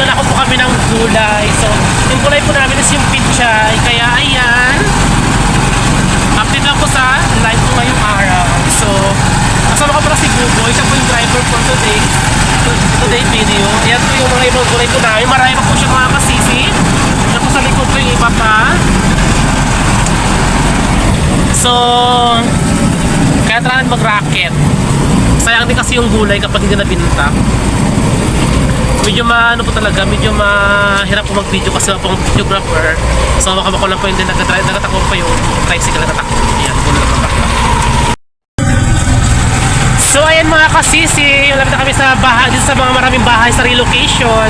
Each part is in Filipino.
naglalako po kami ng gulay. So, yung gulay po namin is yung pichay. Kaya ayan, update lang po sa live ko ngayong araw. So, kasama ko pala si Buboy. Siya po yung driver for today video. Ayan po yung mga ibang gulay po namin. Marami pa po siya mga kasisi. Ayan po sa likod ko yung iba pa. So, kaya tara natin mag-racket. Sayang din kasi yung gulay kapag hindi na binenta. Medyo ano po talaga, medyo mahirap po mag-video kasi ako pong videographer. So makama ko lang po hindi nagatakbo pa yung tricycle na tatakbo. Ayan, gulay na tatakbo. So ayan mga kasisi, malapit na kami sa bahay, dito sa mga maraming bahay sa relocation.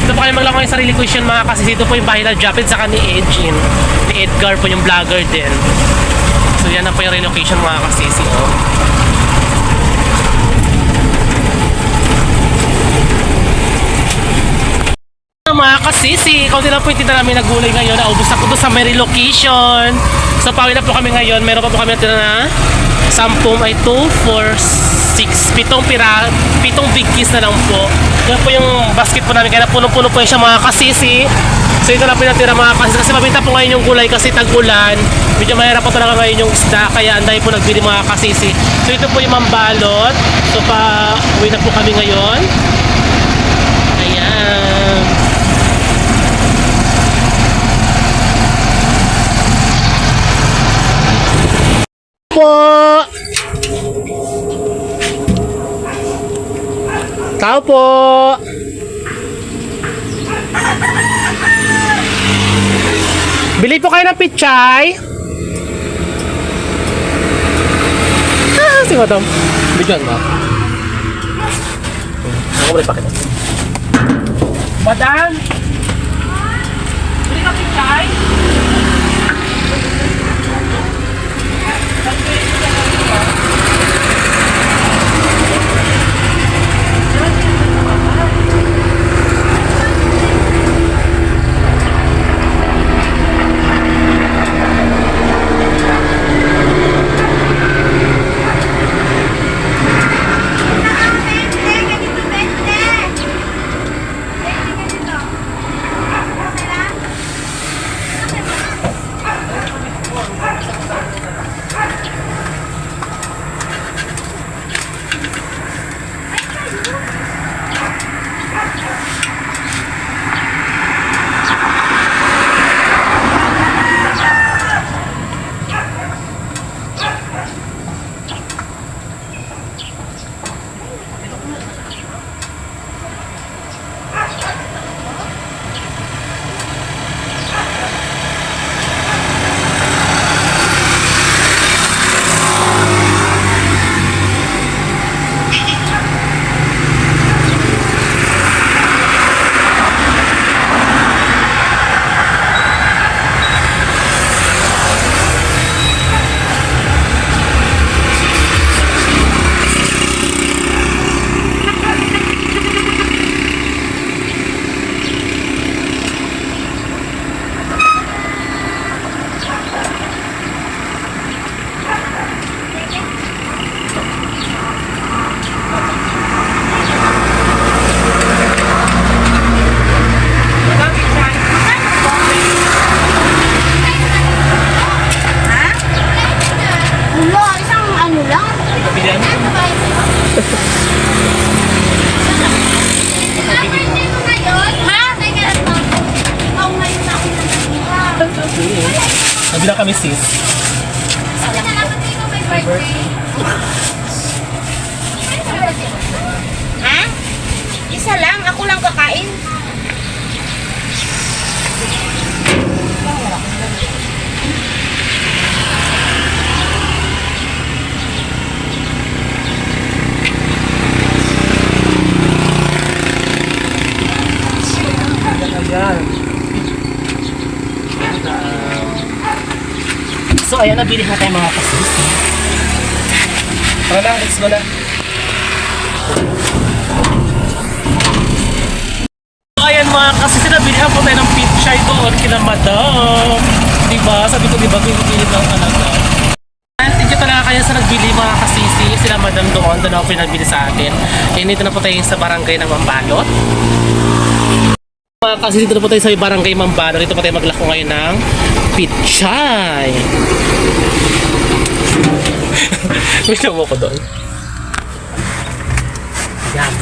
Dito po kami maglakoy sa relocation mga kasisi. Dito po yung bahay na Japid saka ni Edgin. Ni Edgar po yung vlogger din. So yan na po yung relocation mga kasisi. Oh. Mga kasisi, kaunti lang po yung tinda namin na gulay ngayon. Naubos ako doon sa may relocation. So pauwi na po kami ngayon. Meron pa po kami natin na 10 ay 2, 4, 6, 7 bigkis na lang po. Yan po yung basket po namin. Kaya punong-puno po yung siya mga kasisi. So ito na po yung natira mga kasisi. Kasi mabinta po ngayon yung gulay kasi tag-ulan. Medyo mahirap po talaga ngayon yung isda. Kaya anday po nagbili mga kasisi. So ito po yung mambalot. So pauwi na po kami ngayon. Ayan. Po. Tao po. Bili po kayo ng pichay. Si Madam. Bigyan mo. Ako ulit pakita. Madam. Bili ka pichay. Nabila kami sis. Ha? Isa lang? Ako lang kakain? So ayan, nabili na tayo mga kasis. Tara na, let's go na. So ayan mga kasis, nabili po tayo ng pichay doon kina Madam. Diba? Sabi ko diba, pinipili ng talaga. Thank you talaga kayo sa nagbili mga kasisi. Sila Madam doon ako pinagbili sa atin. And dito na po tayo sa barangay ng Mambalot. Mga kasi dito na po tayo sa Barangay Mambalo. Dito pa tayo maglako ngayon ng pichay. May mo ko doon. Yan.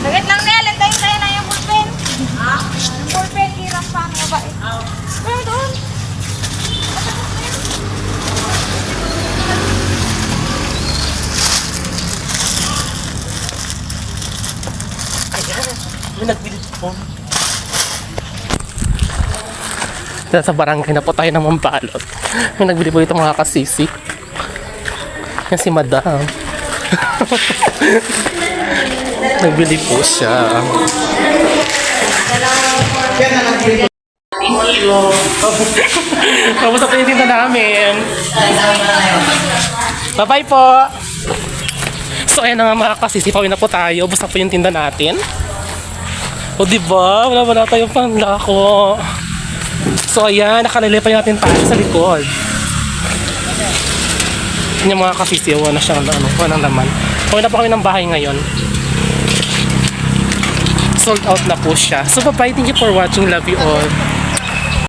Saglit lang Nel, hintayin tayo na yung ballpen. Ha? Yung ballpen, hirap pa. Ano ba? Pero doon. May nagbilit po. Sa barangay na po tayo ng Mambalot. May nagbili po ito mga kasisi. Yan si Madam. Nagbili po siya. Thank you. Kamusta po yung tinta namin? Bye-bye po. So ayan na nga mga kasisi, pauwi na po tayo. Basta po yung tinda natin. O diba? Wala tayong panglako. So ayan, nakalilipay natin tayo sa likod. Yan yung mga kasisi, wala na siyang walang laman. Pauwi na po kami ng bahay ngayon. Sold out na po siya. So bye-bye, thank you for watching. Love you all.